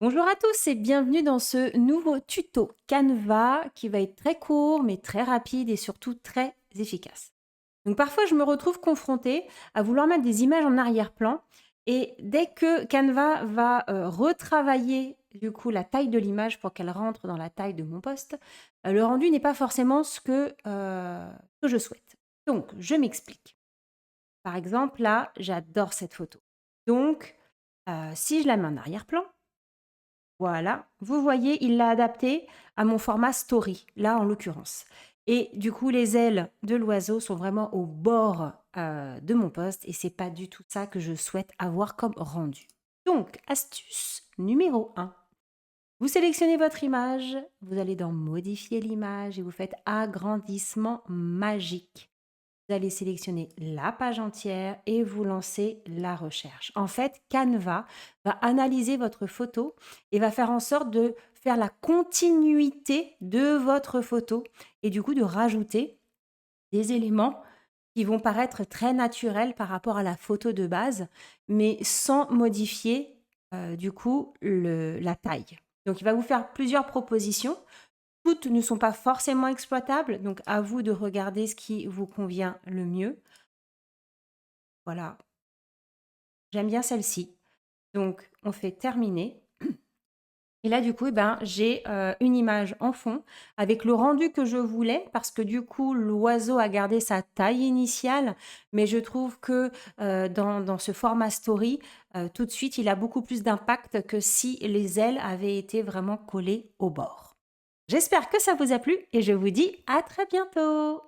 Bonjour à tous et bienvenue dans ce nouveau tuto Canva qui va être très court mais très rapide et surtout très efficace. Donc parfois je me retrouve confrontée à vouloir mettre des images en arrière-plan et dès que Canva va retravailler du coup la taille de l'image pour qu'elle rentre dans la taille de mon poste, le rendu n'est pas forcément ce que je souhaite. Donc je m'explique. Par exemple là, j'adore cette photo. Donc si je la mets en arrière-plan, voilà, vous voyez, il l'a adapté à mon format story, là en l'occurrence. Et du coup, les ailes de l'oiseau sont vraiment au bord de mon poste et c'est pas du tout ça que je souhaite avoir comme rendu. Donc, astuce numéro un, vous sélectionnez votre image, vous allez dans modifier l'image et vous faites agrandissement magique. Vous allez sélectionner la page entière et vous lancez la recherche. En fait, Canva va analyser votre photo et va faire en sorte de faire la continuité de votre photo et du coup de rajouter des éléments qui vont paraître très naturels par rapport à la photo de base, mais sans modifier du coup la taille. Donc il va vous faire plusieurs propositions. Toutes ne sont pas forcément exploitables, donc à vous de regarder ce qui vous convient le mieux. Voilà, j'aime bien celle-ci. Donc on fait terminer et là du coup, eh ben, j'ai, une image en fond avec le rendu que je voulais parce que du coup l'oiseau a gardé sa taille initiale, mais je trouve que, dans ce format story, tout de suite il a beaucoup plus d'impact que si les ailes avaient été vraiment collées au bord. J'espère que ça vous a plu et je vous dis à très bientôt!